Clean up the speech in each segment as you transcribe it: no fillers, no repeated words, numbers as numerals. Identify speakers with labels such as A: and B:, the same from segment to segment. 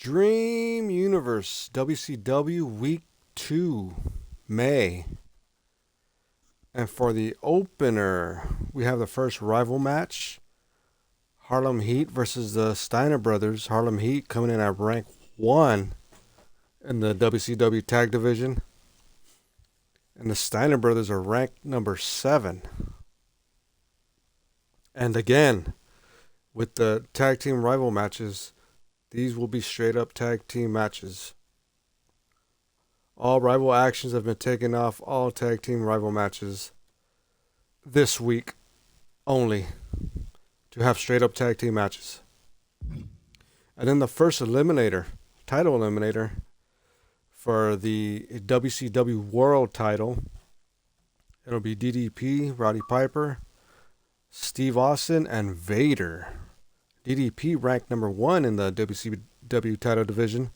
A: Dream Universe WCW Week 2 May. And for the opener, we have the first rival match. Harlem Heat versus the Steiner brothers. Harlem Heat coming in at rank 1 in the WCW tag division. And the Steiner brothers are ranked number 7. And again, with the tag team rival matches, these will be straight up tag team matches. All rival actions have been taken off all tag team rival matches this week only to have straight up tag team matches. And then the first eliminator, title eliminator for the WCW World title, it'll be DDP, Roddy Piper, Steve Austin, and Vader. DDP ranked number 1 in the WCW title division.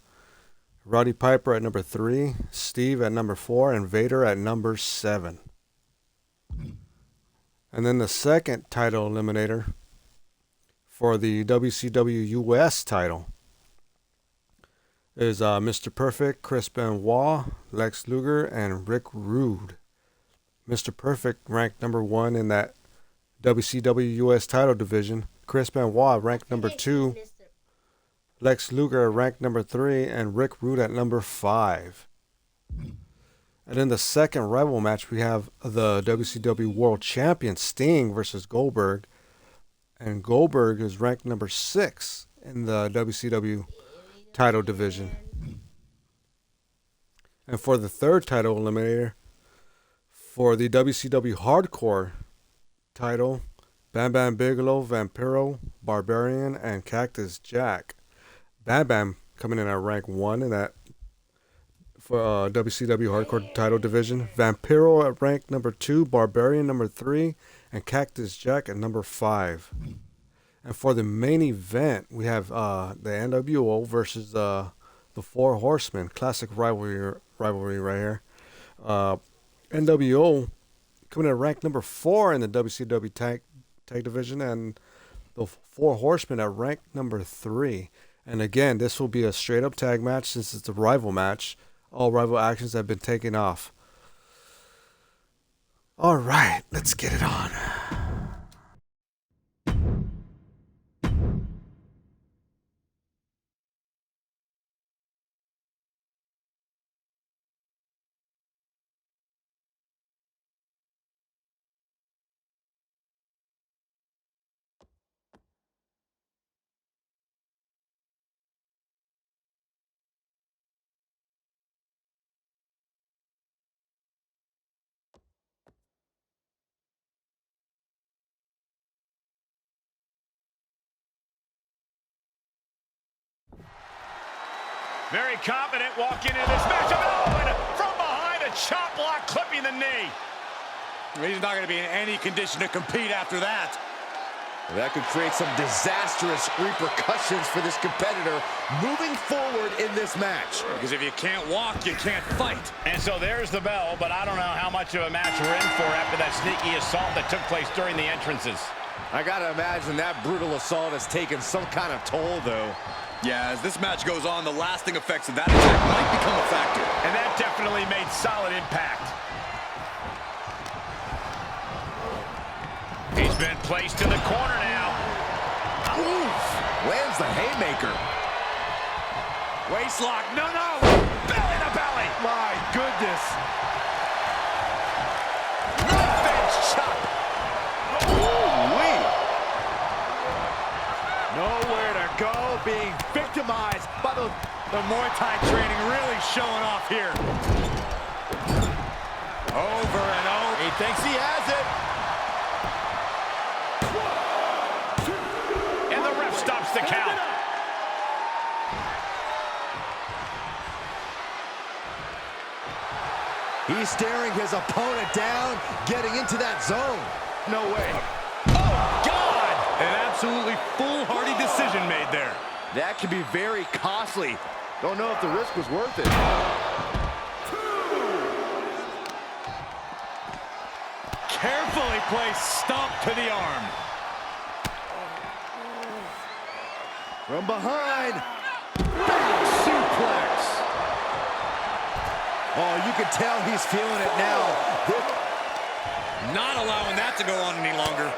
A: Roddy Piper at number 3, Steve at number 4, and Vader at number 7. And then the second title eliminator for the WCW US title is Mr. Perfect, Chris Benoit, Lex Luger, and Rick Rude. Mr. Perfect ranked number 1 in that WCW US title division. Chris Benoit ranked number 2. Lex Luger ranked number 3. And Rick Rude at number 5. And in the second rival match, we have the WCW World Champion Sting versus Goldberg. And Goldberg is ranked number 6 in the WCW title division. And for the third title eliminator, for the WCW Hardcore title, BamBam Bigelow, Vampiro, Barbarian, and Cactus Jack. BamBam coming in at rank 1 in that for WCW Hardcore title division. Vampiro at rank number 2, Barbarian number 3, and Cactus Jack at number 5. And for the main event, we have the nWo versus the 4Horsemen. Classic rivalry right here. nWo coming in at rank number 4 in the WCW tag division, and the 4 Horsemen at rank number 3. And again, this will be a straight up tag match since it's a rival match. All rival actions have been taken off. All right, let's get it on.
B: Very confident walking into this match. Oh, and from behind, a chop block clipping the knee.
C: He's not going to be in any condition to compete after that.
D: That could create some disastrous repercussions for this competitor moving forward in this match.
C: Because if you can't walk, you can't fight.
B: And so there's the bell, but I don't know how much of a match we're in for after that sneaky assault that took place during the entrances.
D: I gotta imagine that brutal assault has taken some kind of toll, though.
C: Yeah, as this match goes on, the lasting effects of that attack might become a factor.
B: And that definitely made solid impact. He's been placed in the corner now.
D: Oof! Lands the haymaker.
B: Waistlock, no! Belly to belly!
D: My goodness!
B: Revenge chop!
D: Ooh-wee!
C: Nowhere to go, being victimized by the Muay Thai training really showing off here. Over and over.
D: He thinks he has it.
B: And the ref stops the count.
D: He's staring his opponent down, getting into that zone.
C: No way.
B: Oh, God!
C: An absolutely foolhardy decision made there.
D: That could be very costly. Don't know if the risk was worth it.
C: Carefully placed stomp to the arm.
D: From behind.
C: Big suplex.
D: Oh, you can tell he's feeling it now.
E: Not allowing that to go on any longer.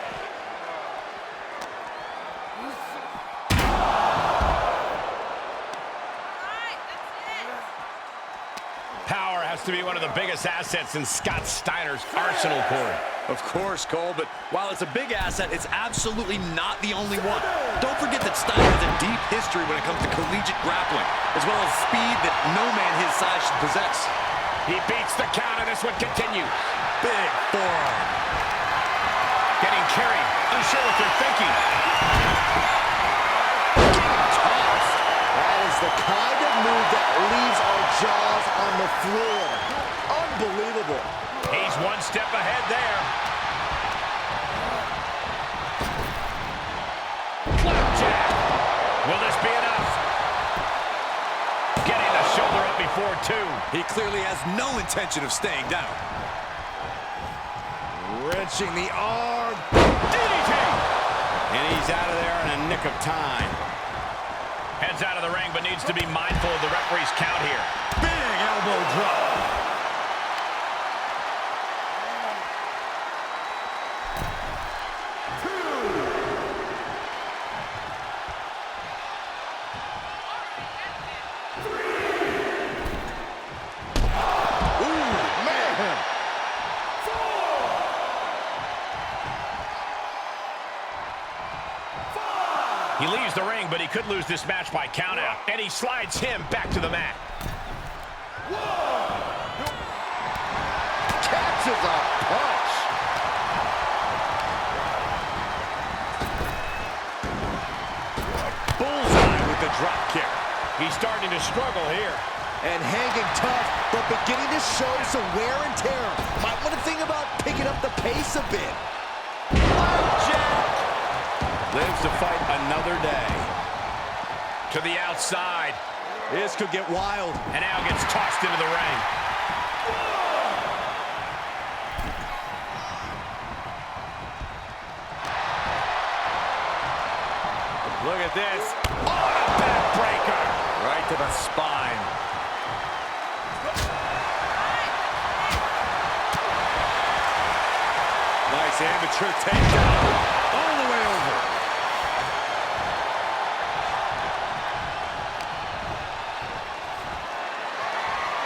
B: Power has to be one of the biggest assets in Scott Steiner's arsenal, Corey.
E: Of course, Cole, but while it's a big asset, it's absolutely not the only one. Don't forget that Steiner has a deep history when it comes to collegiate grappling, as well as speed that no man his size should possess.
B: He beats the count, and this one continues.
E: Big forearm.
B: Getting carried, unsure what they're thinking.
D: That is the kind of move that leaves our jaws on the floor. Unbelievable.
B: He's one step ahead there. Flapjack. Will this be enough? Getting the shoulder up before two.
E: He clearly has no intention of staying down.
D: Wrenching the arm.
B: DDT.
E: And he's out of there in a nick of time.
B: Heads out of the ring, but needs to be mindful of the referee's count here.
C: Big elbow drop.
B: He leaves the ring, but he could lose this match by countout. And he slides him back to the mat.
D: Catches a punch.
C: Bullseye with the drop kick.
B: He's starting to struggle here.
D: And hanging tough, but beginning to show some wear and tear. Might want to think about picking up the pace a bit.
E: Lives to fight another day.
B: To the outside.
D: This could get wild.
B: And now gets tossed into the ring.
C: Look at this. Oh, a backbreaker.
E: Right to the spine.
C: Nice amateur takedown. All the way over.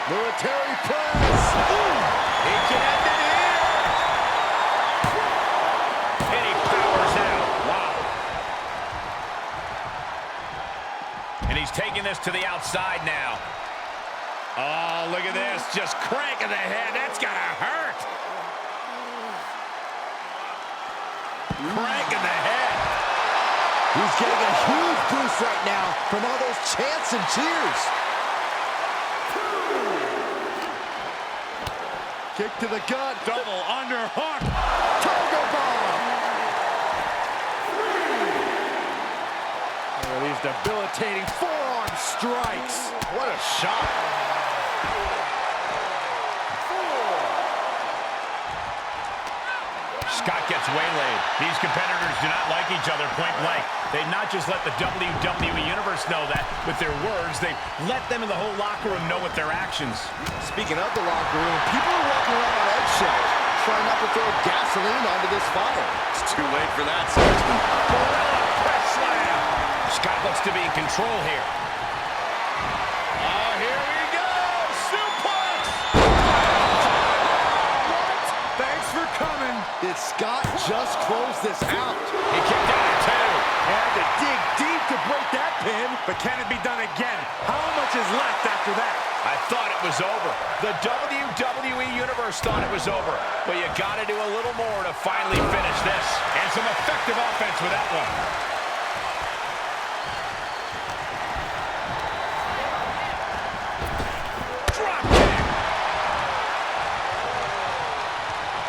D: Military press.
B: Ooh, he can end it here. And he powers out. Wow. And he's taking this to the outside now. Oh, look at this. Just cranking the head. That's gotta hurt. Cranking the head.
D: He's getting a huge boost right now from all those chants and cheers.
C: Kick to the gut. Double underhook. Togo bomb. Oh, these debilitating forearm strikes. What a shot.
B: Scott gets waylaid. These competitors do not like each other point blank. They've not just let the WWE Universe know that with their words, they've let them in the whole locker room know with their actions.
D: Speaking of the locker room, people are walking around on eggshells, trying not to throw gasoline onto this fire.
E: It's too late for that, Saxton.
B: Press slam. Scott looks to be in control here. Oh, here we go. Suplex.
C: What? Thanks for coming.
D: Did Scott just close this out?
B: He kicked out at two.
C: Had to dig deep to break that pin, but can it be done again? How much is left after that?
B: I thought it was over. The WWE Universe thought it was over. But you got to do a little more to finally finish this. And some effective offense with that one. Drop kick.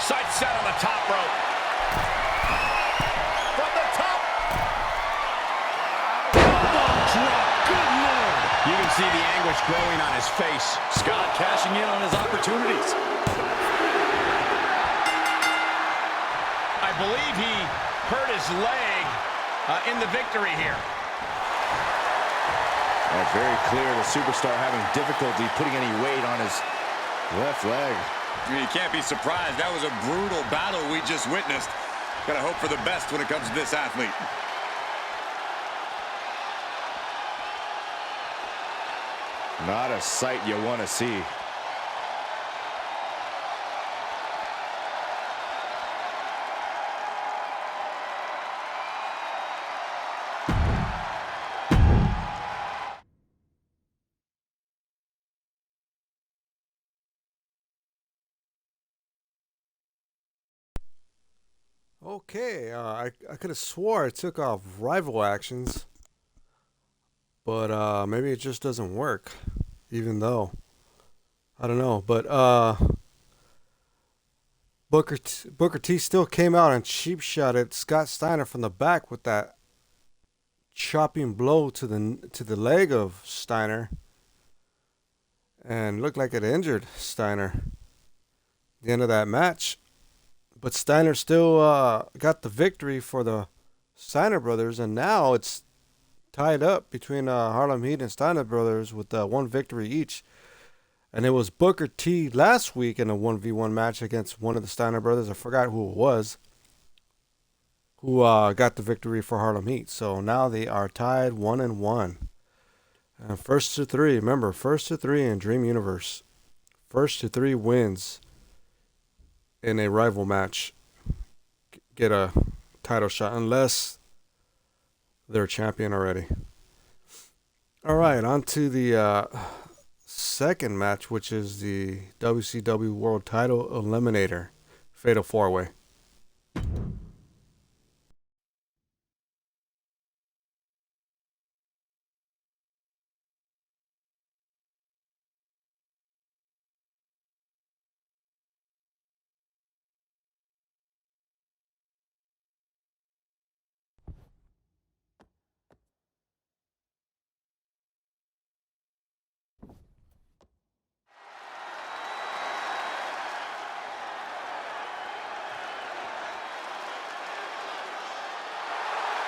B: Sights set on the top rope. From the top.
C: Elbow drop. Good Lord.
E: You can see the anguish growing on his face. Scott cashing in on his opportunities.
B: I believe he hurt his leg in the victory here.
D: Very clear, the superstar having difficulty putting any weight on his left leg.
E: You can't be surprised. That was a brutal battle we just witnessed. Gotta hope for the best when it comes to this athlete.
D: Not a sight you want to see.
A: Okay, I could have swore I took off rival actions, but maybe it just doesn't work, even though, I don't know, but Booker T still came out and cheap shotted Scott Steiner from the back with that chopping blow to the leg of Steiner, and looked like it injured Steiner at the end of that match. But Steiner still got the victory for the Steiner brothers, and now it's tied up between Harlem Heat and Steiner brothers with one victory each. And it was Booker T last week in a 1v1 match against one of the Steiner brothers. I forgot who it was, who got the victory for Harlem Heat. So now they are tied 1-1. And first to three, remember, first to three in Dream Universe. First to three wins in a rival match get a title shot, unless they're champion already. All right, on to the second match, which is the WCW World Title Eliminator Fatal 4-Way.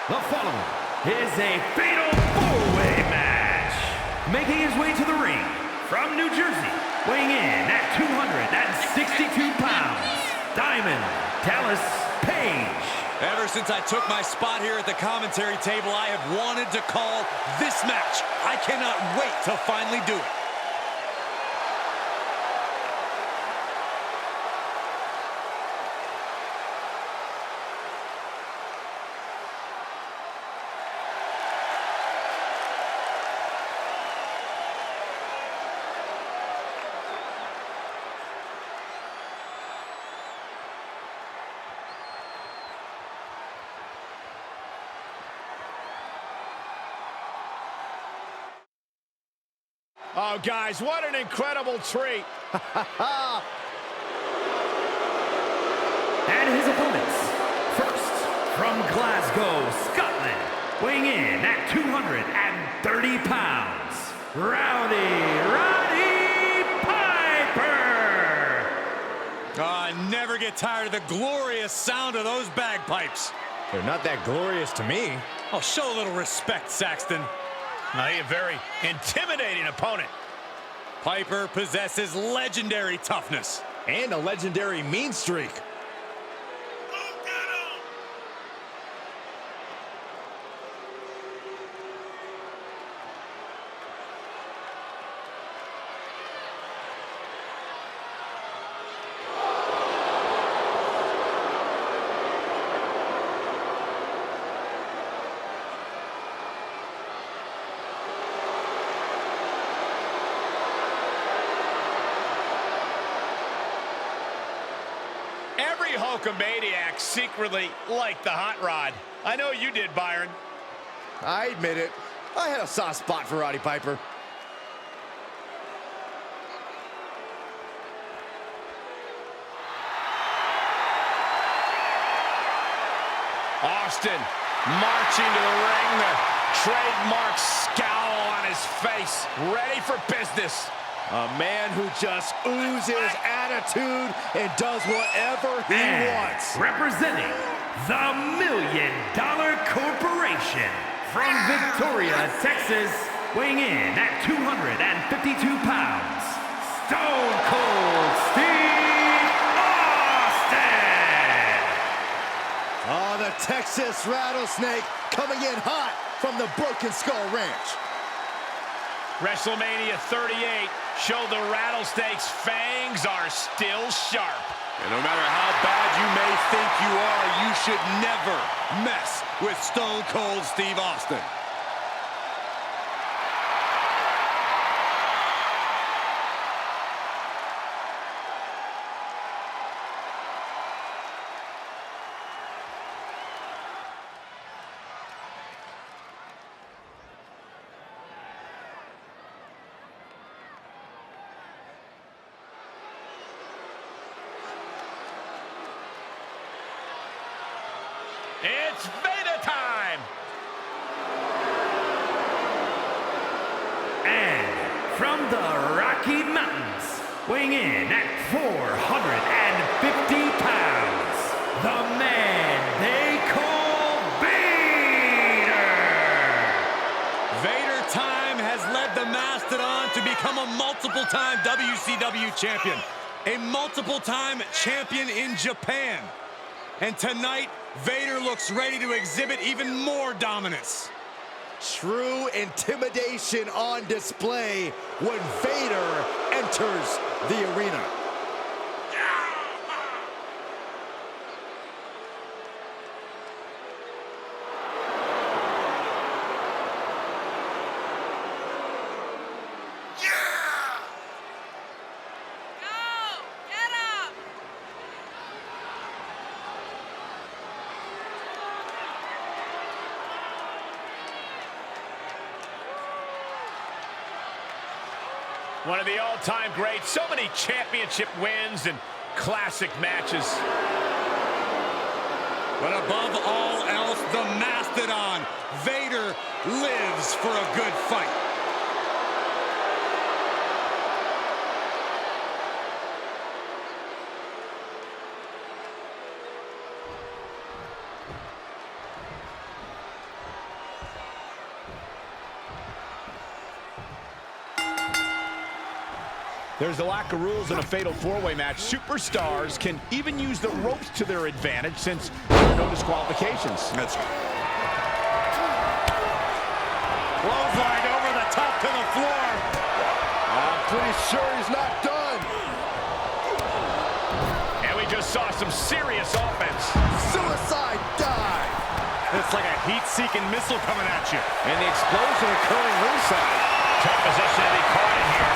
F: The following is a fatal four-way match. Making his way to the ring from New Jersey, weighing in at 262 pounds, Diamond Dallas Page.
E: Ever since I took my spot here at the commentary table, I have wanted to call this match. I cannot wait to finally do it.
C: Oh, guys, what an incredible treat.
F: And his opponents, first from Glasgow, Scotland, weighing in at 230 pounds, Roddy Piper!
E: I never get tired of the glorious sound of those bagpipes.
C: They're not that glorious to me.
E: Oh, show a little respect, Saxton.
B: A very intimidating opponent.
E: Piper possesses legendary toughness.
D: And a legendary mean streak.
B: Every Hulkamaniac secretly liked the hot rod. I know you did, Byron.
D: I admit it. I had a soft spot for Roddy Piper.
B: Austin marching to the ring, the trademark scowl on his face, ready for business.
D: A man who just oozes attitude and does whatever he wants.
F: Representing the $1 Million Corporation from Victoria, Texas, weighing in at 252 pounds, Stone Cold Steve Austin!
D: Oh, the Texas Rattlesnake coming in hot from the Broken Skull Ranch.
B: WrestleMania 38 showed the Rattlesnake's fangs are still sharp.
E: And no matter how bad you may think you are, you should never mess with Stone Cold Steve Austin.
B: It's Vader time!
F: And from the Rocky Mountains, weighing in at 450 pounds, the man they call Vader!
E: Vader time has led the Mastodon to become a multiple-time WCW champion, a multiple-time champion in Japan. And tonight, Vader looks ready to exhibit even more dominance.
D: True intimidation on display when Vader enters the arena.
B: One of the all-time greats, so many championship wins and classic matches.
E: But above all else, the Mastodon, Vader, lives for a good fight.
B: There's a lack of rules in a fatal four-way match. Superstars can even use the ropes to their advantage since there are no disqualifications.
E: That's
C: Clothesline over the top to the floor.
D: I'm pretty sure he's not done.
B: And we just saw some serious offense.
D: Suicide dive.
C: It's like a heat-seeking missile coming at you. And the explosion occurring ringside.
B: Tough position to be caught in here.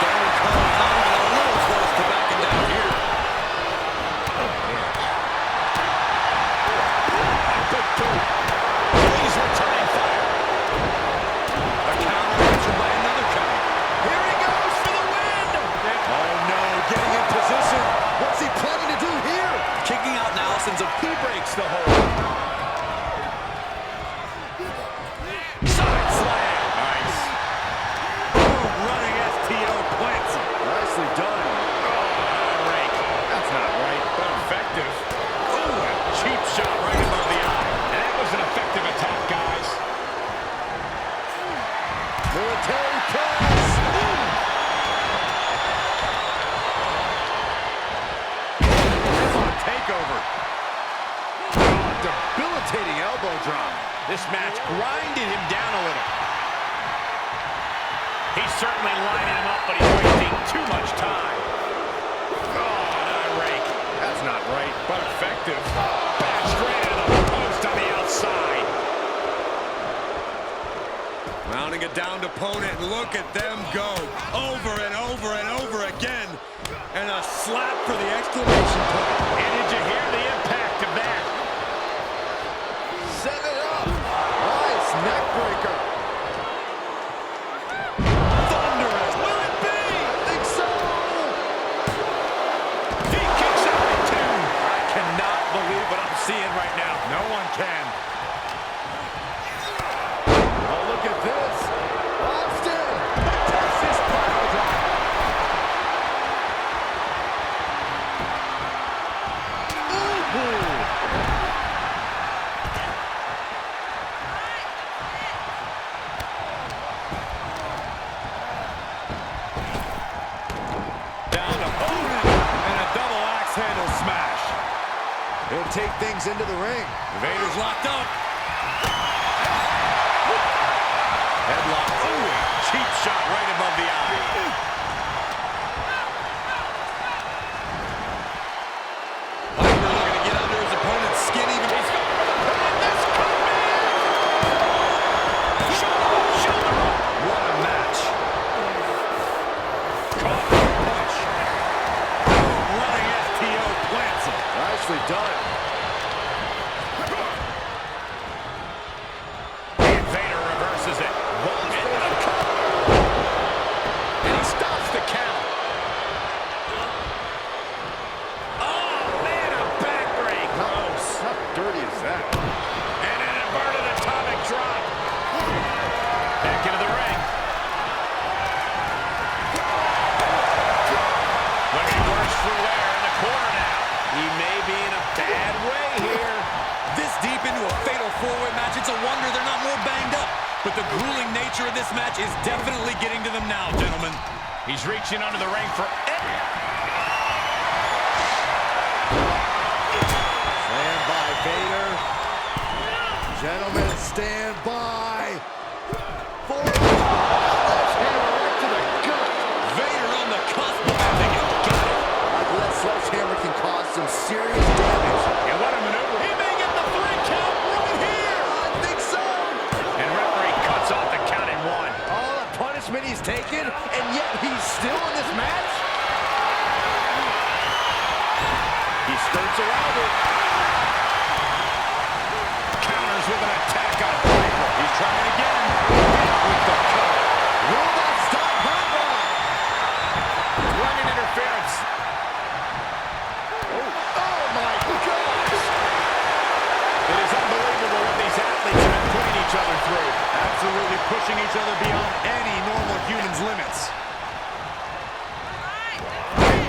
E: Stone Cold not even a little close to backing down here.
B: Big boot. Please returning fire.
E: A counter answered by another counter.
D: Here he goes for the win. Oh no, getting in position. What's he planning to do here?
E: Kicking out now since
B: He breaks the hold. Side slam. Nice.
C: Running STO plants.
D: Nicely done.
B: Rake. That's not right, but effective. Ooh, a cheap shot right above the eye. And that was an effective attack, guys.
D: Military press.
C: Takeover. Debilitating elbow drop.
B: This match grinded him down a little. He's certainly lining him up, but he's wasting too much time. Oh, another rake. That's not right, but effective. Back straight into the post on the outside.
E: mounting a downed opponent, and look at them go over and over and over again. And a slap for the exclamation point.
B: And did you hear the impact of that?
D: Set it up. Nice neck breaker.
E: Thunderous. Will it be?
D: I think so.
B: He kicks out at two.
C: I cannot believe what I'm seeing right now. No one can.
D: Oh, look at this. Austin. Texas pile driver. take things into the ring.
E: Vader's locked up. Headlock. Ooh, cheap shot right above the eye. Piper looking to get under his opponent's skin even. He's going for the pin. This could be it. Shoulder up. What a match. Caught with a punch. Running FTO plants him.
D: Nicely done.
B: And Vader reverses it.
E: And he stops the count. Oh, man, a backbreak.
D: Gross. How dirty is that?
B: And an inverted atomic drop. Back into the ring. Looking worse for wear in the corner now. He may be in a bad way here.
E: This deep into a fatal four-way match, it's a wonder they're not more banged up. But the grueling nature of this match is definitely getting to them now, gentlemen.
B: He's reaching under the ring for it.
D: Stand by, Vader. Gentlemen, stand by. Sledgehammer right to the gut.
E: Vader on the cusp of having it. Got it.
D: That sledgehammer can cause some serious damage.
B: And what a maneuver.
E: He may get the 3 count right here.
D: I think so.
B: And referee cuts off the count in 1.
D: All the punishment he's taken, and yet he's still in this match.
B: He skirts around it. Counters with an attack on Piper. He's trying again. With the cover.
D: Will that stop BamBam?
B: Running interference.
D: Oh my gosh.
B: It is unbelievable what these athletes have been putting each other through. Absolutely pushing each other beyond any normal human's limits.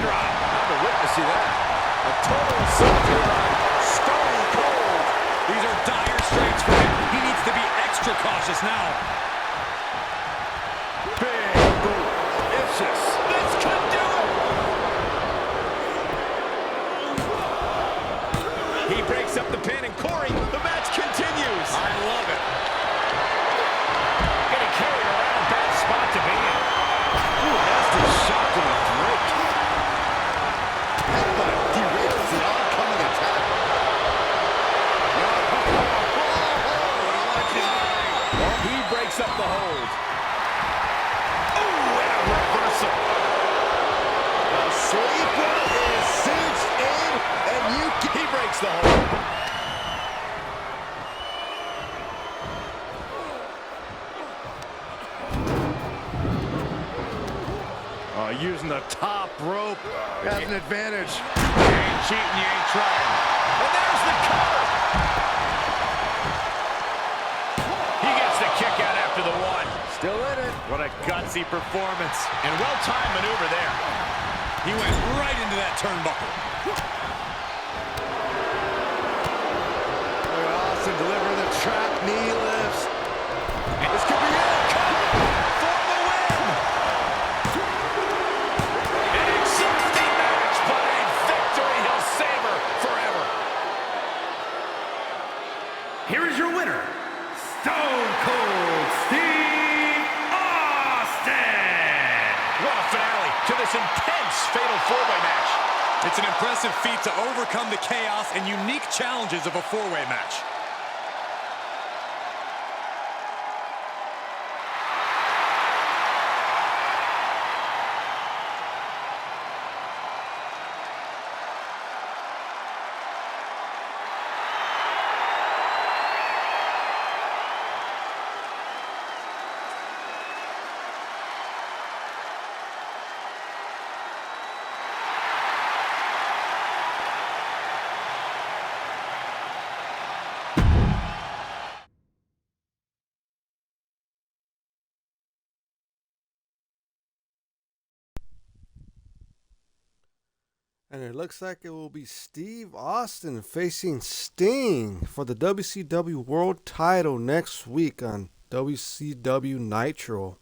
B: Drop.
D: I'm a witness to that. A total soldier run. Stone cold.
E: These are dire straits for him. He needs to be extra cautious now.
D: Big boot. Vicious.
E: This could do it.
B: He breaks up the pin, and Corey, the match continues.
E: I love it.
B: Getting carried around, bad spot to be in.
D: Ooh, nasty shot to the throat. Headbutt derails the oncoming attack.
B: He breaks up the hold. Oh, and a reversal.
D: The sleeper is cinched in, and
B: He breaks the hold.
C: Using the top rope as an advantage.
B: You ain't cheating, you ain't trying. And there's the cover. He gets the kick out after the 1.
D: still in it.
B: What a gutsy performance. And well-timed maneuver there.
E: He went right into that turnbuckle.
D: Austin delivering the trap knee lifts.
B: This could be it. For the win. An exhausting match, but a victory he'll savor forever.
F: Here is your winner, Stone Cold Steve Austin.
B: What a finale to this intense fatal four-way match.
E: It's an impressive feat to overcome the chaos and unique challenges of a four-way match.
A: And it looks like it will be Steve Austin facing Sting for the WCW World Title next week on WCW Nitro.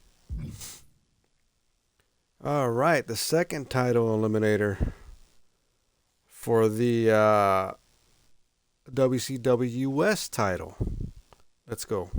A: All right, the second title eliminator for the WCW West title. Let's go.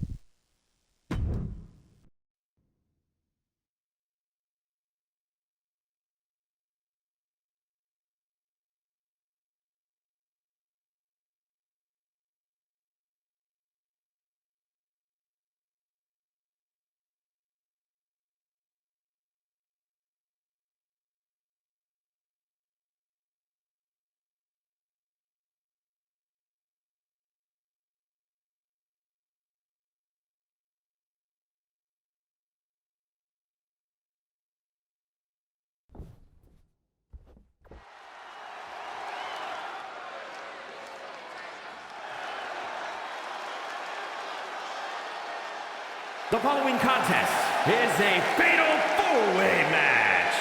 F: The following contest is a fatal four-way match.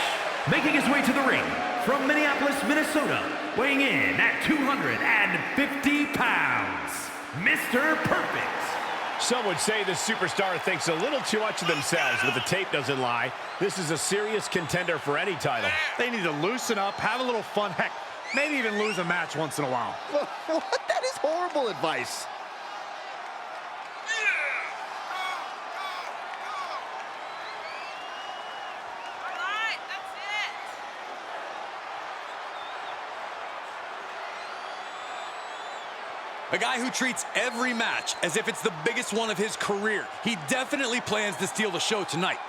F: Making his way to the ring from Minneapolis, Minnesota, weighing in at 250 pounds, Mr. Perfect.
B: Some would say the superstar thinks a little too much of themselves, but the tape doesn't lie. This is a serious contender for any title.
C: They need to loosen up, have a little fun, heck, maybe even lose a match once in a while.
D: What? That is horrible advice.
E: A guy who treats every match as if it's the biggest one of his career. He definitely plans to steal the show tonight.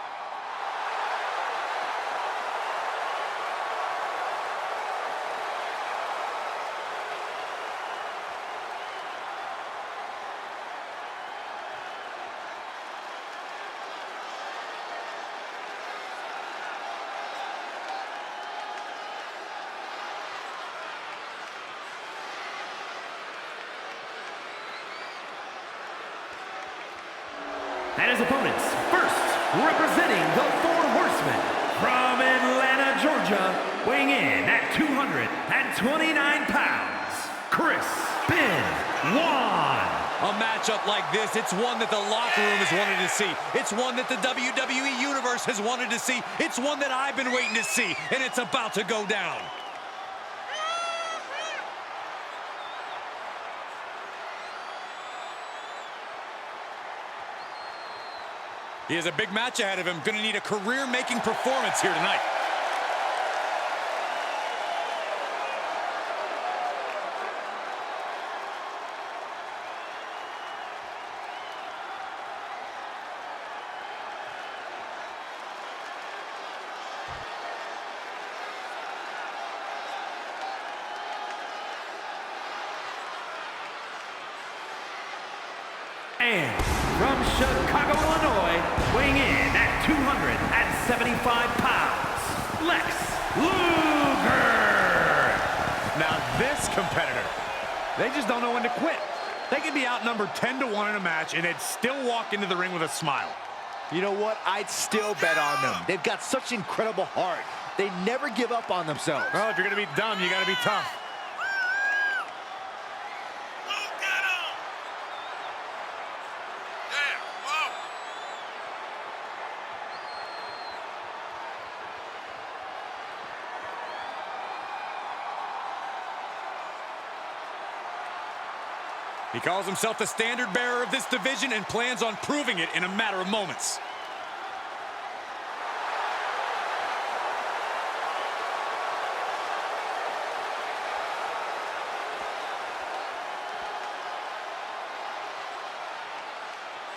F: And his opponents, first, representing the 4 Horsemen from Atlanta, Georgia, weighing in at 229 pounds, Chris Benoit.
E: A matchup like this, it's one that the locker room has wanted to see. It's one that the WWE Universe has wanted to see. It's one that I've been waiting to see, and it's about to go down. He has a big match ahead of him. Going to need a career-making performance here tonight.
F: And from Chicago, Illinois, weighing in at 275 pounds, Lex Luger.
C: Now this competitor, they just don't know when to quit. They can be outnumbered 10-1 in a match and they'd still walk into the ring with a smile.
D: You know what? I'd still bet on them. They've got such incredible heart. They never give up on themselves.
C: Well, if you're going to be dumb, you got to be tough.
E: He calls himself the standard bearer of this division and plans on proving it in a matter of moments.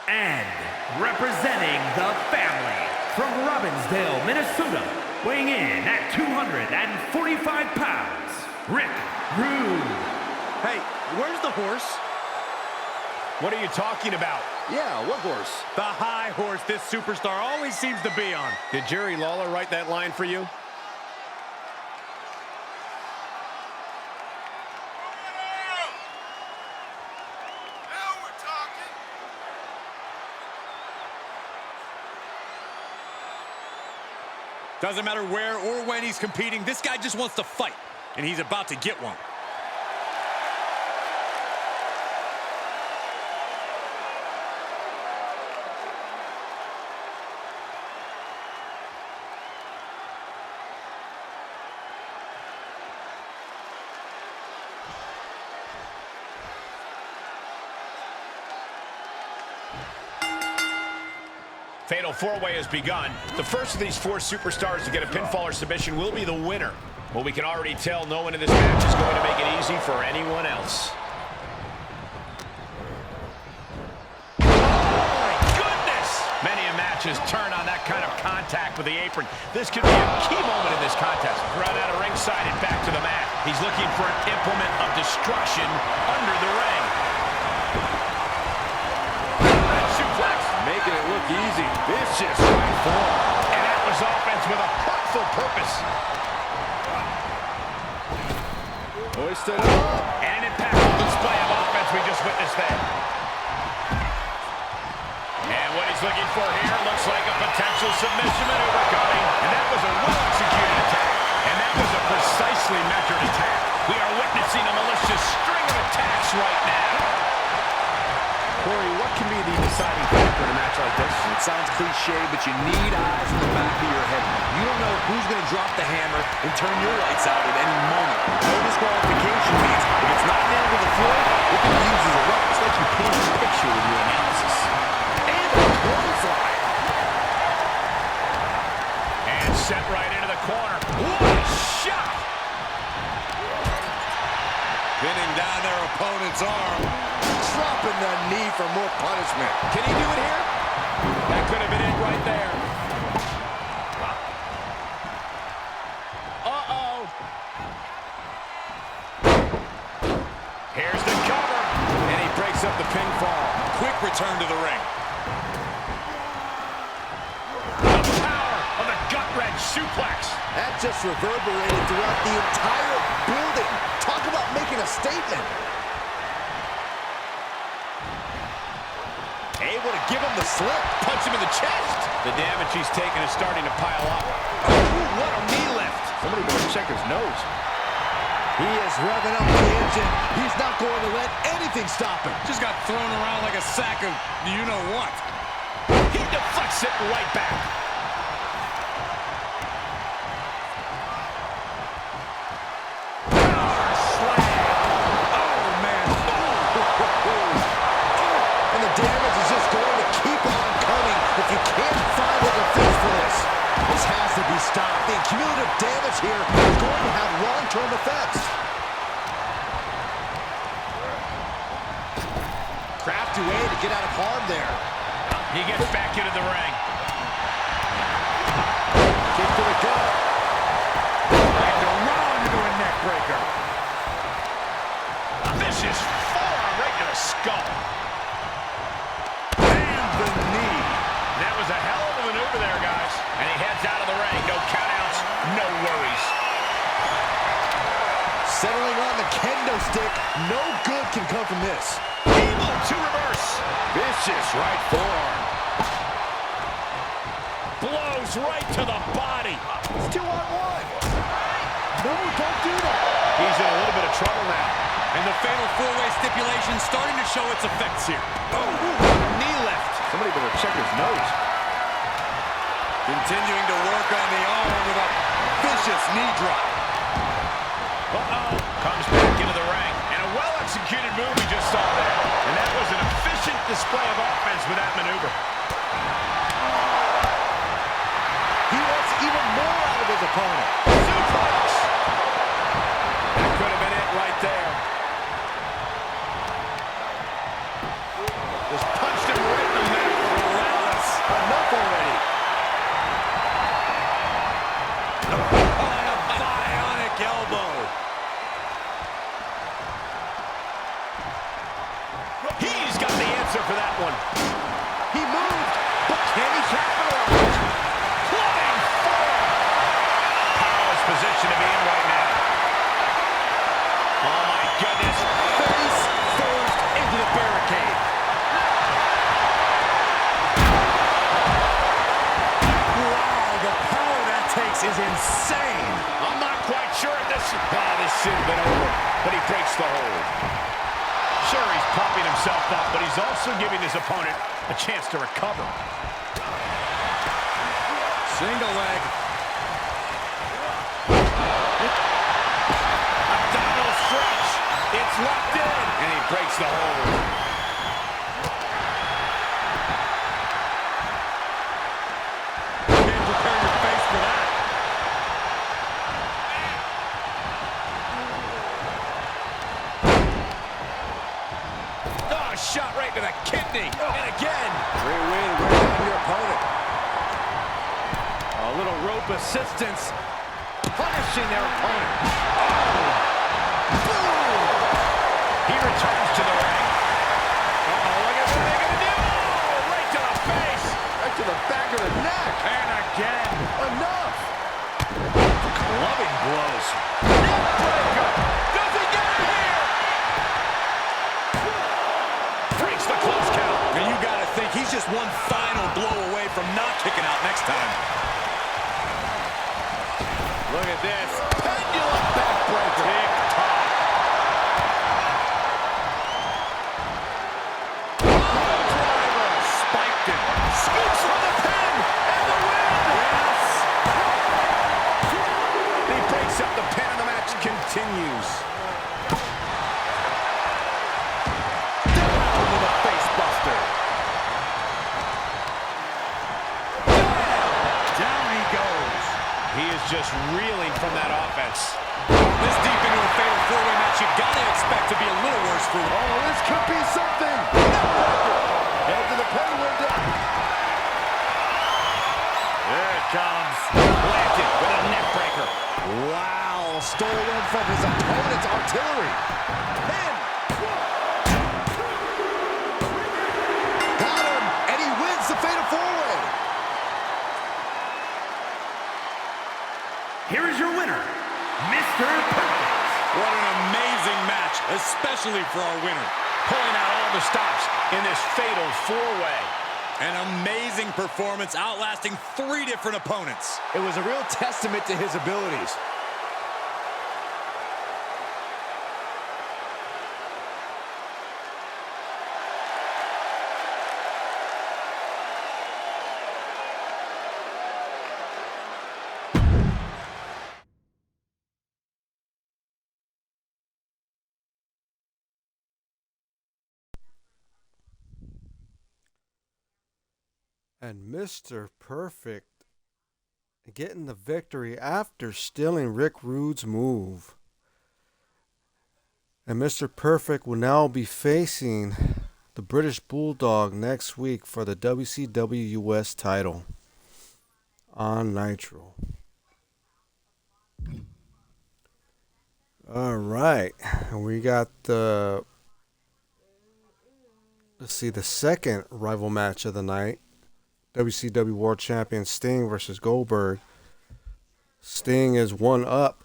F: And representing the family from Robbinsdale, Minnesota, weighing in at 245 pounds, Rick Rude.
C: Hey, where's the horse?
B: What are you talking about?
D: Yeah, what horse?
C: The high horse this superstar always seems to be on.
B: Did Jerry Lawler write that line for you?
E: Doesn't matter where or when he's competing, this guy just wants to fight, and he's about to get one.
B: Fatal four-way has begun. The first of these four superstars to get a pinfall or submission will be the winner. But we can already tell no one in this match is going to make it easy for anyone else. Oh my goodness! Many a match has turned on that kind of contact with the apron. This could be a key moment in this contest. Run out of ringside and back to the mat. He's looking for an implement of destruction under the ring.
C: Making it look easy. Vicious right forward.
B: And that was offense with a hurtful purpose.
C: Hoisted up.
B: And an impactful display of offense we just witnessed there. And what he's looking for here looks like a potential submission maneuver coming. And that was a well-executed attack. And that was a precisely measured attack. We are witnessing a malicious string of attacks right now.
C: Corey, what can be the deciding factor in a match like this?
E: It sounds cliche, but you need eyes in the back of your head. You don't know who's going to drop the hammer and turn your lights out at any moment. No disqualification means if it's not nailed to the floor, it can be used as a weapon. It's like you paint a picture with your analysis. And a clothesline.
B: And set right into the corner. What a shot!
E: Pinning down their opponent's arm.
D: Dropping the knee for more punishment.
B: Can he do it here? That could have been it right there. Uh-oh. Here's the cover.
E: And he breaks up the pinfall. Quick return to the ring.
B: The power of the gut-wrench suplex.
D: That just reverberated throughout the entire building. Talk about making a statement. Able to give him the slip.
B: Punch him in the chest. The damage he's taken is starting to pile up. Oh, what a knee lift.
C: Somebody better check his nose.
D: He is revving up the engine. He's not going to let anything stop him.
E: Just got thrown around like a sack of you-know-what.
B: He deflects it right back. Power slam. Oh, man.
D: And the damage is just going to keep on coming if you can't find a defense for this. This has to be stopped. The cumulative damage here is going to have long-term effects. Crafty way to get out of harm there.
B: He gets back into the ring.
D: Kick to the gut.
C: And a round into a neck breaker.
B: Vicious forearm right to the skull.
E: And the knee.
B: That was a hell of a maneuver there, guys. And he heads out of the ring. No countouts, no worries.
D: Settling on the kendo stick. No good can come from this.
B: Able to reverse.
C: Vicious right forearm.
B: Blows right to the body.
D: It's 2-on-1. No, don't do that.
B: He's in a little bit of trouble now.
E: And the fatal four-way stipulation starting to show its effects here.
B: Oh, knee lift.
C: Somebody better check his nose.
E: Continuing to work on the arm with a vicious knee drop.
B: Uh-oh. Comes back into the ring. And a well-executed move we just saw there. And that was an efficient display of offense with that maneuver.
D: He wants even more out of his opponent.
B: Suplex. That could have been it right there. Just punched him right in the mouth. Relentless.
D: Enough already.
E: On a bionic elbow.
B: He's got the answer for that one.
D: He moved, but can he capitalize?
B: Flying forward. Powerless position to be in right now. Oh my goodness.
D: Face first into the barricade.
E: Wow, the power that takes is insane.
B: I'm not quite sure if this should have been over, but he breaks the hold. Sure, he's pumping himself up, but he's also giving his opponent a chance to recover.
E: Single leg.
B: Abdominal stretch. It's locked in. And he breaks the hold. shot right to the kidney. And again.
D: Great way to wear down your opponent.
C: A little rope assistance, punishing their opponent.
B: Boom! He returns to the ring. Look at what they're going to do. Right to the face.
D: Right to the back of the neck.
C: And again.
D: Enough.
B: Clubbing blows. Neckbreaker. Does he get it here? Breaks the close count.
E: And you got to think he's just one final blow away from not kicking out next time.
C: Look at this.
B: Pendulum backbreaker. Tick-tock. Driver. Spiked it. Scoops for the pin. And the win. Yes. He breaks up the pin and the match continues. Down with a face buster.
C: Down he goes.
B: He is just reeling from that offense.
E: This deep into a fatal four-way match, you got to expect to be a little worse for them.
D: Oh, this could be something. Head to the pin window.
C: There it comes.
B: Planted with a neck breaker.
D: Wow, stolen from his opponent's artillery. Pin. Got him, and he wins the fatal four-way.
F: Here is your winner, Mr. Perfect.
E: What an amazing match, especially for our winner.
B: Pulling out all the stops in this fatal four-way.
E: An amazing performance, outlasting 3 different opponents.
D: It was a real testament to his abilities.
A: And Mr. Perfect getting the victory after stealing Rick Rude's move. And Mr. Perfect will now be facing the British Bulldog next week for the WCW US title on Nitro. All right, and we got the second rival match of the night. WCW World Champion Sting versus Goldberg. Sting is 1-up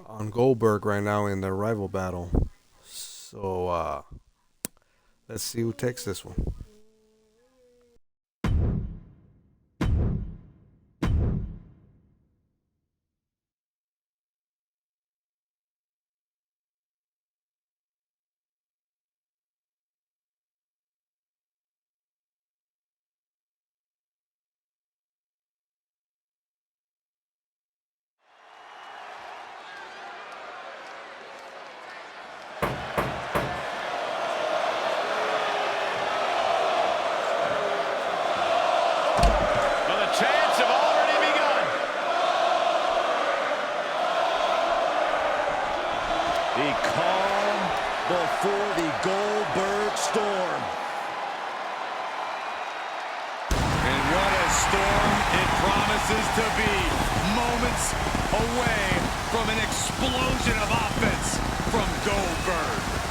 A: on Goldberg right now in their rival battle. So, let's see who takes this one.
B: Chants have already begun.
D: The calm before the Goldberg storm.
E: And what a storm it promises to be. Moments away from an explosion of offense from Goldberg.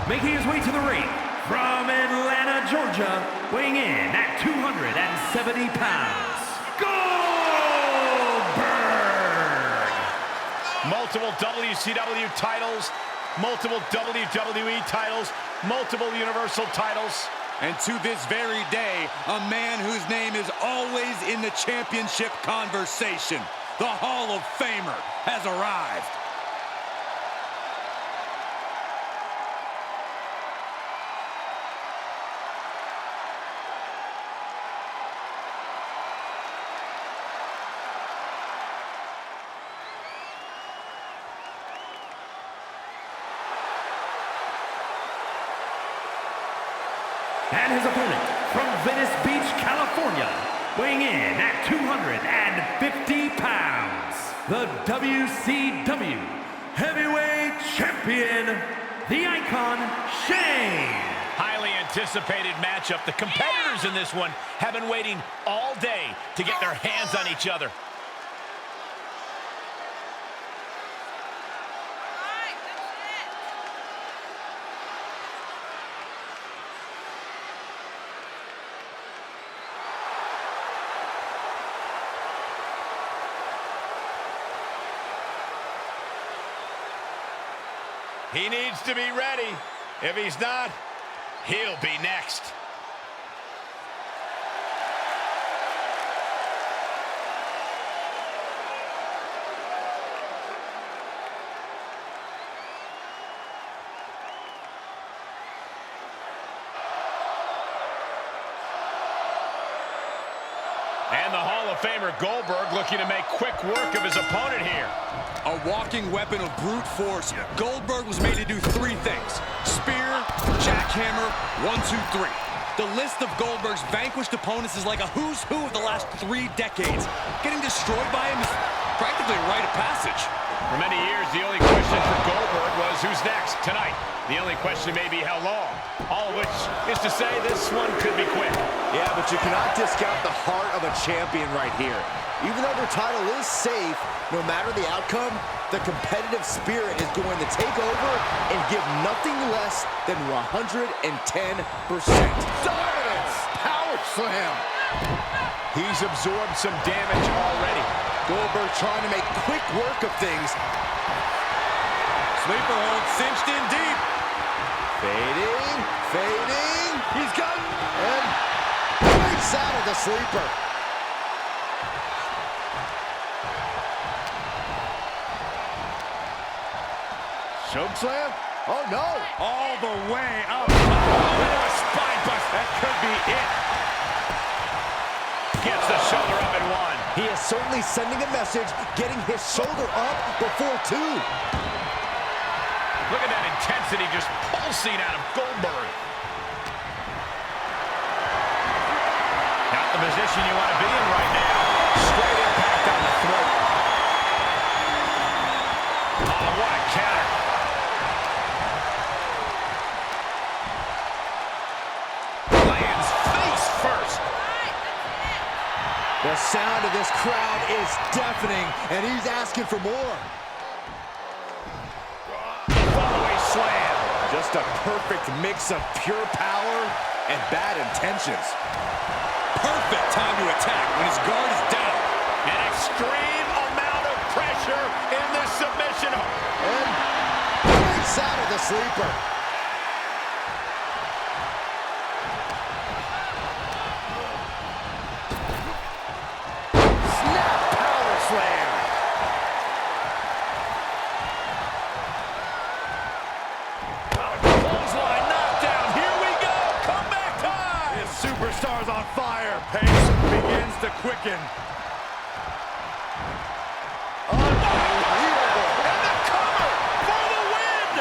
F: Making his way to the ring from Atlanta, Georgia, weighing in at 270 pounds, Goldberg!
B: Multiple WCW titles, multiple WWE titles, multiple Universal titles.
E: And to this very day, a man whose name is always in the championship conversation. The Hall of Famer has arrived.
F: And his opponent from Venice Beach, California, weighing in at 250 pounds, the WCW Heavyweight Champion, the Icon, Shane.
B: Highly anticipated matchup. The competitors in this one have been waiting all day to get their hands on each other. He needs to be ready. If he's not, he'll be next. And the Hall of Famer Goldberg looking to make quick work of his opponent here.
E: A walking weapon of brute force, Goldberg was made to do three things: spear, jackhammer, 1, 2, 3. The list of Goldberg's vanquished opponents is like a who's who of the last 3 decades. Getting destroyed by him is practically a rite of passage.
B: For many years, the only question for Goldberg was who's next tonight. The only question may be how long. All of which is to say this one could be quick.
D: Yeah, but you cannot discount the heart of a champion right here. Even though their title is safe, no matter the outcome, the competitive spirit is going to take over and give nothing less than 110%. Dominance! Power slam!
B: He's absorbed some damage already.
D: Goldberg trying to make quick work of things.
E: Sleeper hold cinched in deep.
D: Fading, fading. He's got it. And breaks out of the sleeper. Choke slam? Oh, no.
C: All the way up. Into a spine bust. That could be it.
B: Gets the shoulder up and one.
D: He is certainly sending a message, getting his shoulder up before 2.
B: Look at that intensity just pulsing out of Goldberg. Not the position you want to be in right now. Straight impact on the throat. Oh, what a counter. Lands face first.
D: The sound of this crowd is deafening, and he's asking for more.
B: Fallaway slam.
D: Just a perfect mix of pure power and bad intentions.
E: Perfect time to attack when his guard is down.
B: An extreme amount of pressure in this submission.
D: And breaks out of the sleeper. Snap power slam.
B: Clothesline knockdown. Here we go. Comeback time.
C: This superstar's on fire. Pace begins to quicken.
B: Unbelievable. And the cover for the win.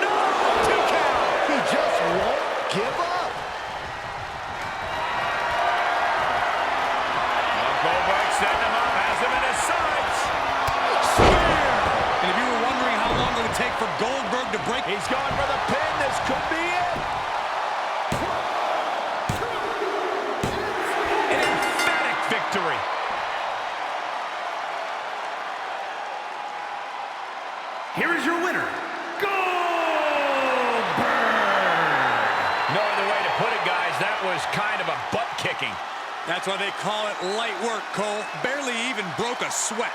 B: No, 2 count.
D: He just won't give up.
B: Goldberg setting him up, has him in his sights.
E: Spear! And if you were wondering how long it would take for Goldberg to break,
B: He's going for the pin. This could be it. An emphatic victory.
F: Here is your winner, Goldberg!
B: No other way to put it, guys. That was kind of a butt kicking.
E: that's why they call it light work, Cole. Barely even broke a sweat.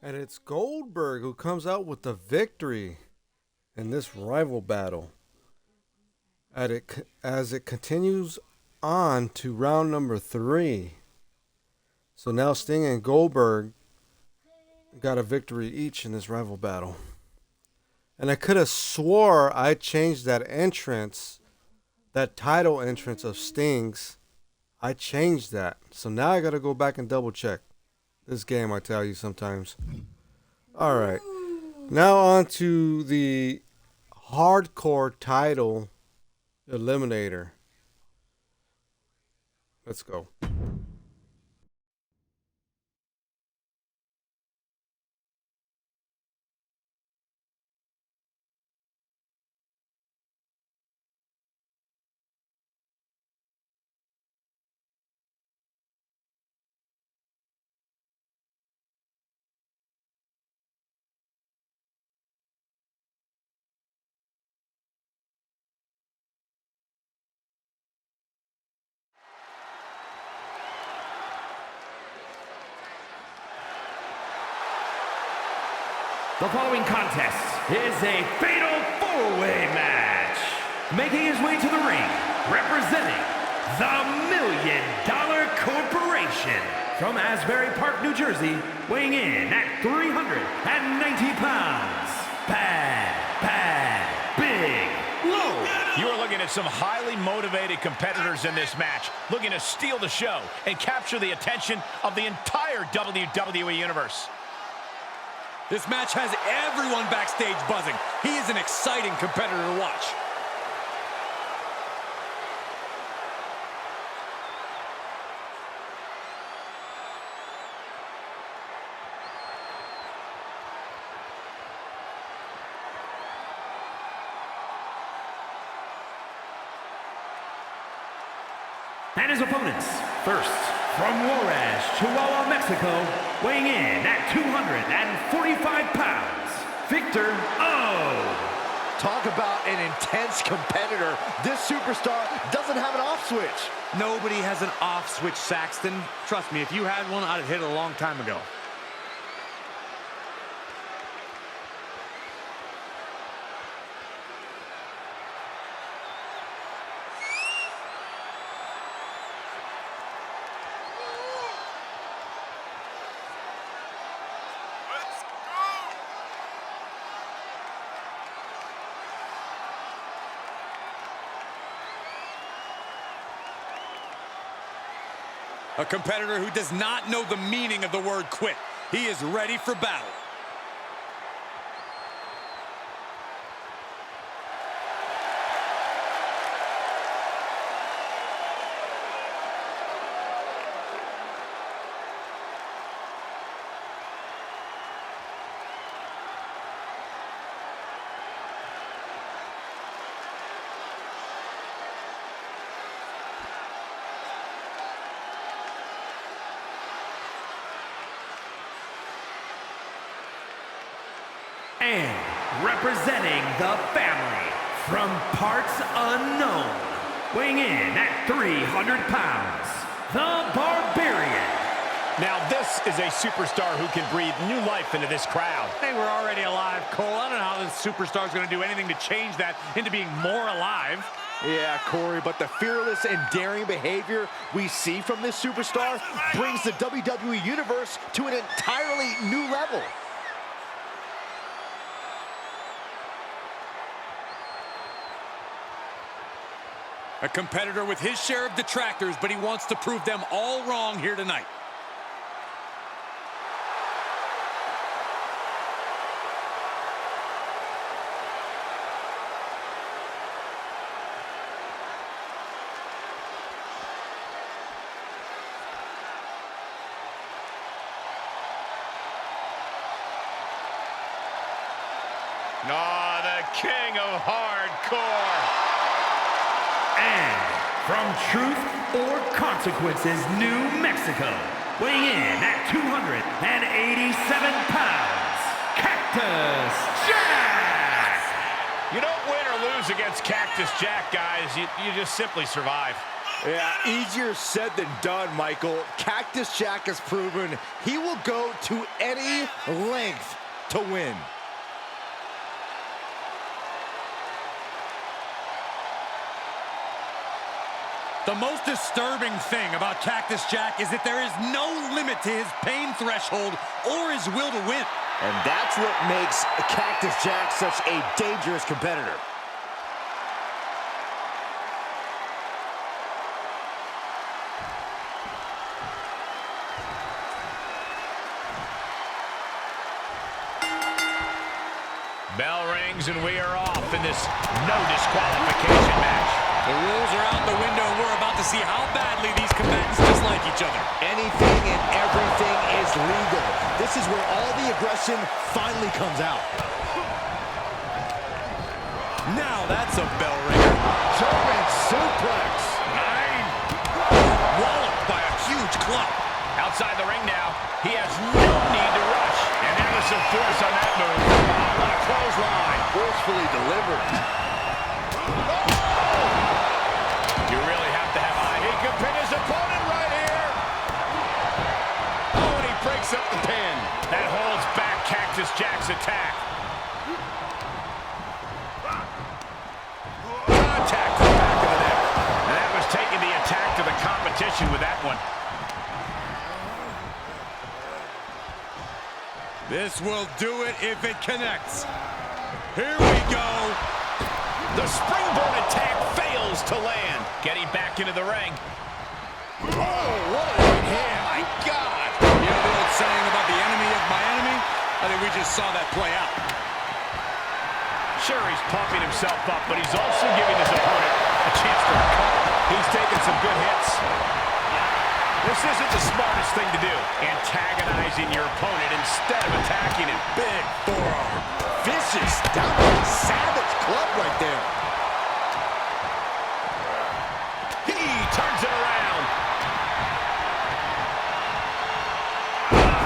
A: And it's Goldberg who comes out with the victory in this rival battle. as it continues on to round number 3. So now Sting and Goldberg got a victory each in this rival battle. And I could have swore I changed that entrance, that title entrance of Sting's. I changed that. So now I got to go back and double check. This game, I tell you sometimes. All right. Now on to the hardcore title Eliminator. Let's go.
F: The following contest is a fatal 4-way match. Making his way to the ring, representing the $1 Million Corporation from Asbury Park, New Jersey, weighing in at 390 pounds. Bad, big, low.
B: You are looking at some highly motivated competitors in this match, looking to steal the show and capture the attention of the entire WWE Universe.
E: This match has everyone backstage buzzing. He is an exciting competitor to watch.
F: And his opponents, first, from Juarez, Chihuahua, Mexico, weighing in at 245 pounds, Victor O.
D: Talk about an intense competitor. This superstar doesn't have an off switch.
C: Nobody has an off switch, Saxton. Trust me, if you had one, I'd have hit it a long time ago.
E: A competitor who does not know the meaning of the word quit. He is ready for battle.
F: And representing the family from parts unknown, weighing in at 300 pounds, the Barbarian.
B: Now this is a superstar who can breathe new life into this crowd.
C: Hey, we're already alive, Cole. I don't know how this superstar is going to do anything to change that into being more alive.
D: Yeah, Corey, but the fearless and daring behavior we see from this superstar brings the WWE Universe to an entirely new level.
E: A competitor with his share of detractors, but he wants to prove them all wrong here tonight.
B: Ah, the king of hardcore.
F: And from Truth or Consequences, New Mexico, weighing in at 287 pounds, Cactus Jack!
B: You don't win or lose against Cactus Jack, guys. You just simply survive.
D: Yeah, easier said than done, Michael. Cactus Jack has proven he will go to any length to win.
C: The most disturbing thing about Cactus Jack is that there is no limit to his pain threshold or his will to win.
D: And that's what makes Cactus Jack such a dangerous competitor.
B: Bell rings and we are off in this no disqualification match.
C: The rules are out the window, and we're about to see how badly these combatants dislike each other.
D: Anything and everything is legal. This is where all the aggression finally comes out.
C: Now that's a bell ringer.
D: German suplex.
C: 9. Walloped by a huge club.
B: Outside the ring now. He has no need to rush. And there was some force on that move. What a clothesline.
D: Forcefully delivered.
B: You really have to have eye. He can pin his opponent right here. Oh, and he breaks up the pin. That holds back Cactus Jack's attack. Contact to the back of the neck. And that was taking the attack to the competition with that one.
C: This will do it if it connects. Here we go.
B: The springboard attack fails to land. Getting back into the ring.
C: Oh, what a right hand. My God. You know the old saying about the enemy of my enemy? I think we just saw that play out.
B: Sure, he's pumping himself up, but he's also giving his opponent a chance to recover. He's taking some good hits. This isn't the smartest thing to do. Antagonizing your opponent instead of attacking him.
C: Big forearm.
D: Vicious, downright savage club right there.
B: He turns it around.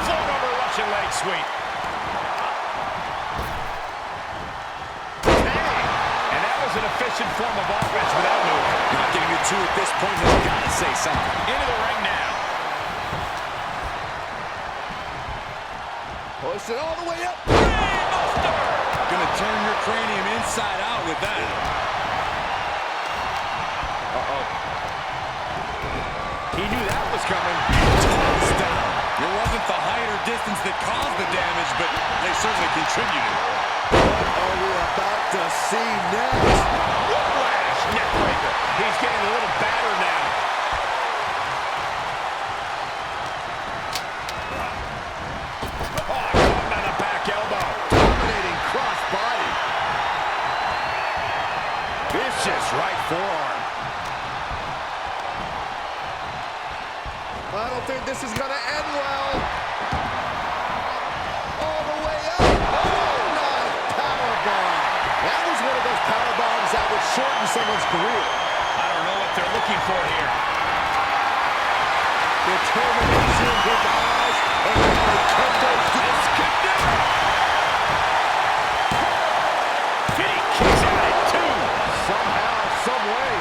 B: Float over Russian leg sweep. And that was an efficient form of offense with that move.
C: Not getting it two at this point has got to say something.
B: Into the ring now.
D: Push it all the way up.
C: Gonna turn your cranium inside out with that.
D: Uh-oh.
C: He knew that was coming. Tossed down. It wasn't the height or distance that caused the damage, but they certainly contributed.
D: What are we about to see next?
B: Whiplash neckbreaker. He's getting a little battered now.
D: Right forearm. I don't think this is going to end well. All the way up. Oh, nice powerbomb. That was one of those powerbombs that would shorten someone's career.
B: I don't know what they're looking for here.
D: Determination in his eyes. And they kept those.
B: This could do it. And he kicks out at 2.
D: Somehow, some way.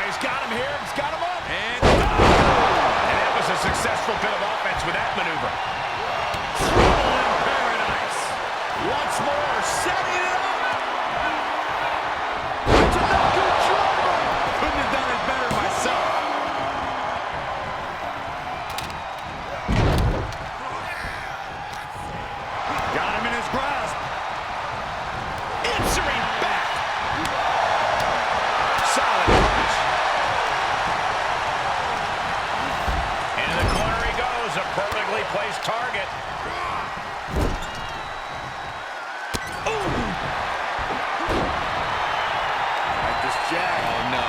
B: He's got him here. He's got him up. And that was a successful bit of offense with that maneuver. Trouble in paradise. Once more, setting it up. It's a good drama.
C: Couldn't have done it better myself. Got him in his grasp.
B: Answering back. Solid punch. Into the corner he goes. A perfectly placed target.
D: Cactus Jack.
C: Oh, no.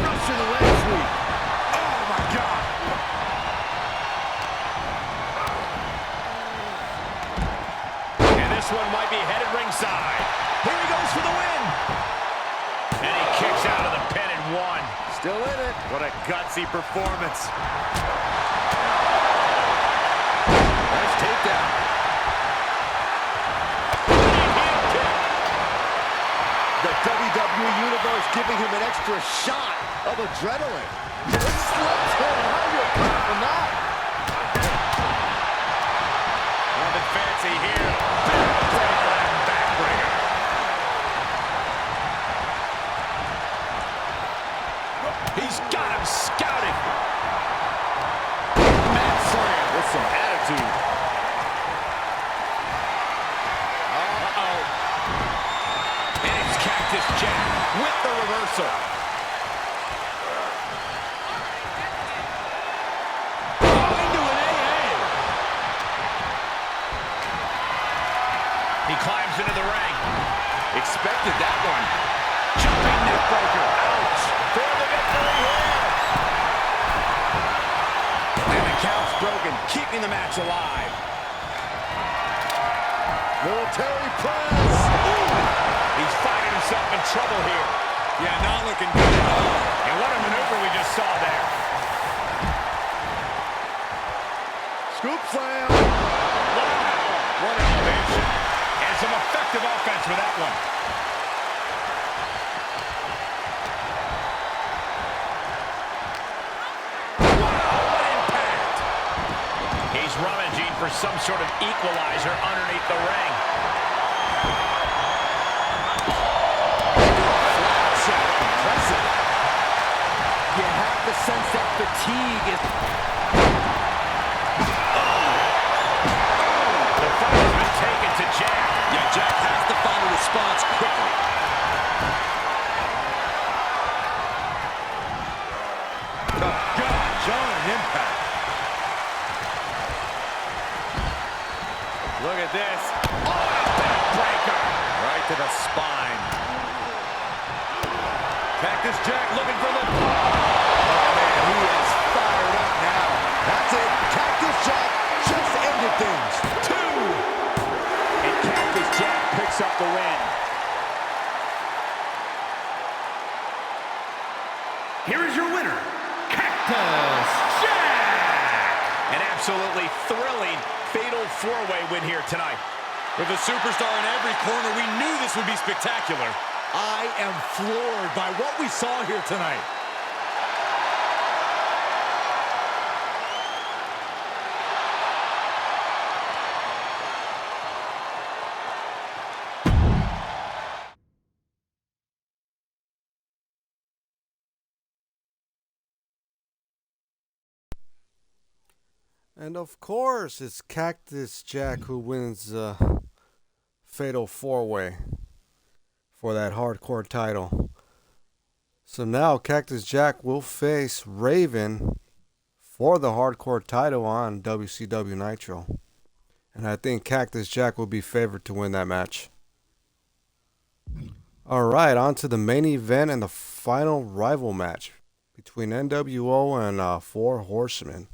D: Russian leg sweep.
C: Oh, my God.
B: And this one might be headed ringside. Here he goes for the win. And he kicks out of the pin and 1.
D: Still in it.
C: What a gutsy performance.
D: Nice takedown. The WWE Universe giving him an extra shot of adrenaline. It's left hand. How do you account for that?
B: Nothing fancy here. Backbreaker and backbreaker. He's got him scouted.
D: Man slam with some attitude. Uh-oh.
B: And it's Cactus Jack with the reversal. Oh, into an AA. He climbs into the ring. Expected that one. Jumping neck breaker. Ouch. For the victory here. And the count's broken, keeping the match alive.
D: Military press.
B: Ooh. He's finding himself in trouble here.
C: Yeah, not looking good at all.
B: And what a maneuver we just saw there.
D: Scoop slam.
B: Wow. What an elevation. And some effective offense for that one. Rummaging for some sort of equalizer underneath the ring.
D: Impressive. You have the sense that fatigue is...
B: The fight has been taken to Jack.
E: Yeah, Jack has to find a response quickly.
C: Oh, God, John, an impact. Look at this.
B: Oh, backbreaker.
C: Right to the spine. Cactus Jack looking for the...
D: Oh, man, he is fired up now. That's it. Cactus Jack just ended things.
B: 2. And Cactus Jack picks up the win.
F: Here is your winner, Cactus Jack!
B: An absolutely thrilling fatal 4-way win here tonight.
E: With a superstar in every corner, we knew this would be spectacular.
D: I am floored by what we saw here tonight.
A: And of course, it's Cactus Jack who wins the Fatal 4-Way for that hardcore title. So now Cactus Jack will face Raven for the hardcore title on WCW Nitro. And I think Cactus Jack will be favored to win that match. Alright, on to the main event and the final rival match between nWo and 4Horsemen.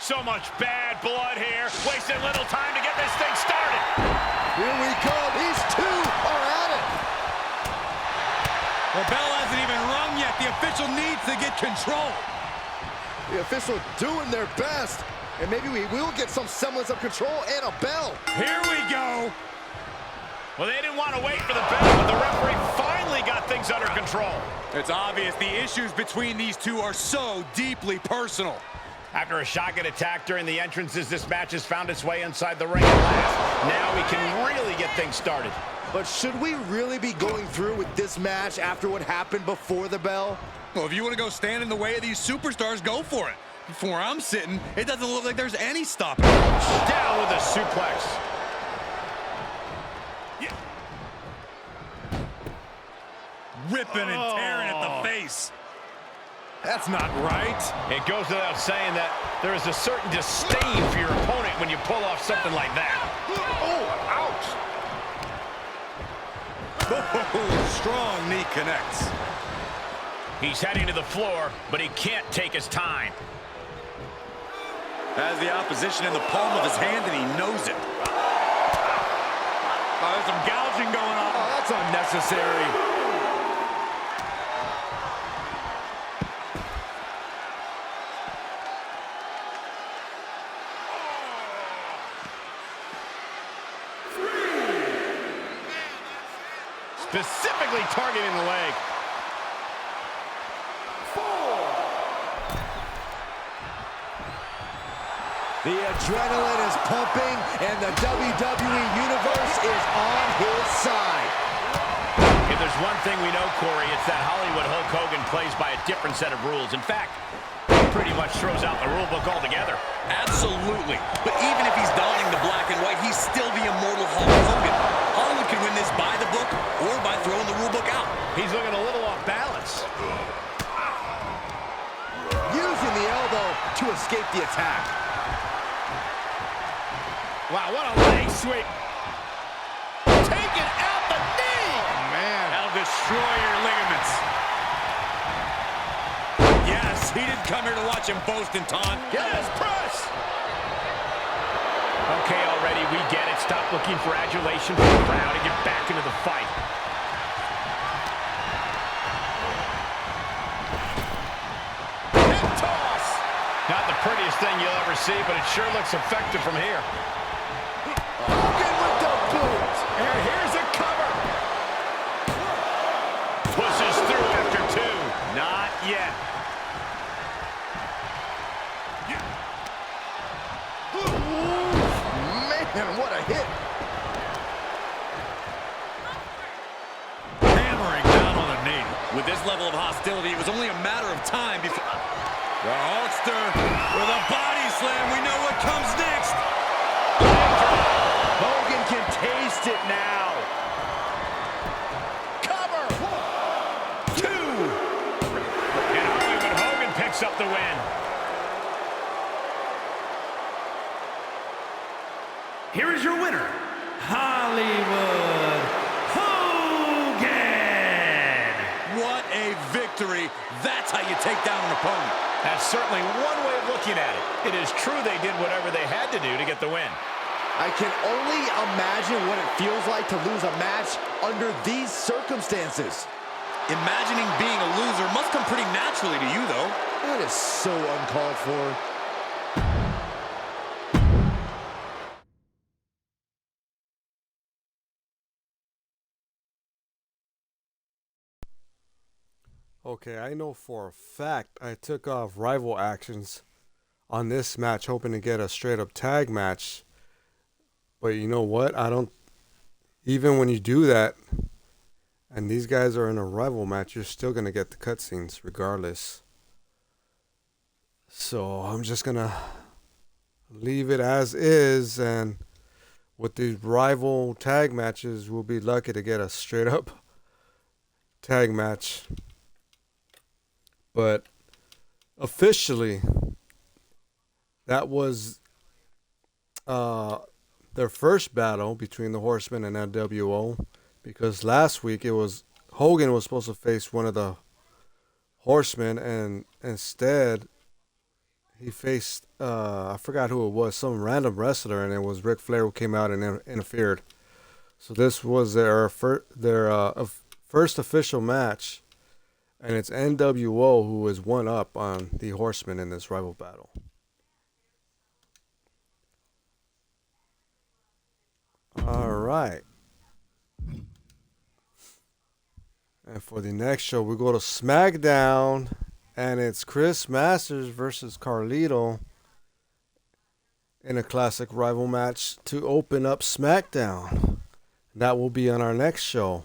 B: So much bad blood here. Wasting little time to get this thing started.
D: Here we go. These two are at it.
C: The bell hasn't even rung yet. The official needs to get control.
D: The official doing their best. And maybe we will get some semblance of control and a bell.
C: Here we go.
B: Well, they didn't want to wait for the bell, but the referee finally got things under control.
C: It's obvious the issues between these two are so deeply personal.
B: After a shotgun attack during the entrances, this match has found its way inside the ring at last. Now we can really get things started.
D: But should we really be going through with this match after what happened before the bell?
C: Well, if you want to go stand in the way of these superstars, go for it. From where I'm sitting, it doesn't look like there's any stopping.
B: Down with a suplex.
C: Yeah. Ripping and tearing at the face. That's not right.
B: It goes without saying that there is a certain disdain for your opponent when you pull off something like that.
C: Oh, ouch. Oh, strong knee connects.
B: He's heading to the floor, but he can't take his time.
E: Has the opposition in the palm of his hand, and he knows it.
C: Oh, there's some gouging going on.
D: Oh, that's unnecessary.
B: specifically targeting the leg.
D: The adrenaline is pumping, and the WWE Universe is on his side.
B: If there's one thing we know, Corey, it's that Hollywood Hulk Hogan plays by a different set of rules. In fact, he pretty much throws out the rule book altogether.
E: Absolutely. But even if he's donning the black and white, he's still the immortal Hulk Hogan. Hollywood can win this by the book or by throwing the rule book out.
B: He's looking a little off balance.
D: Using the elbow to escape the attack.
B: Wow, what a leg sweep. Taking out the knee.
C: Oh, man. That'll destroy your ligaments. Yes, he didn't come here to watch him boast and taunt.
B: Yes, press. Okay, already, we get it. Stop looking for adulation from the crowd and get back into the fight. Hip toss. Not the prettiest thing you'll ever see, but it sure looks effective from here.
D: Hogan with the boot.
B: And here's a cover. Pushes through after two. Not yet.
D: Man, what a hit.
C: Hammering down on the knee.
E: With this level of hostility, it was only a matter of time before... The Hulkster with a body slam. We know what comes next.
B: Hogan can taste it now. Cover. 1, 2. And Hollywood Hogan picks up the win.
F: Here is your winner, Hollywood Hogan.
E: What a victory. That's how you take down an opponent.
B: That's certainly one way of looking at it. It is true they did whatever they had to do to get the win.
D: I can only imagine what it feels like to lose a match under these circumstances.
E: Imagining being a loser must come pretty naturally to you, though.
D: That is so uncalled for.
A: Okay, I know for a fact I took off rival actions on this match hoping to get a straight up tag match. But you know what? Even when you do that and these guys are in a rival match, you're still going to get the cutscenes regardless. So I'm just going to leave it as is, and with these rival tag matches, we'll be lucky to get a straight up tag match. But officially, that was their first battle between the Horsemen and nWo, because last week Hogan was supposed to face one of the Horsemen, and instead he faced I forgot who it was, some random wrestler, and it was Ric Flair who came out and interfered. So this was their first official match. And it's nWo who is one up on the Horsemen in this rival battle. All right. And for the next show, we go to SmackDown. And it's Chris Masters versus Carlito in a classic rival match to open up SmackDown. That will be on our next show.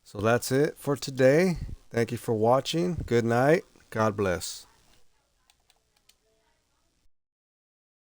A: So that's it for today. Thank you for watching. Good night. God bless.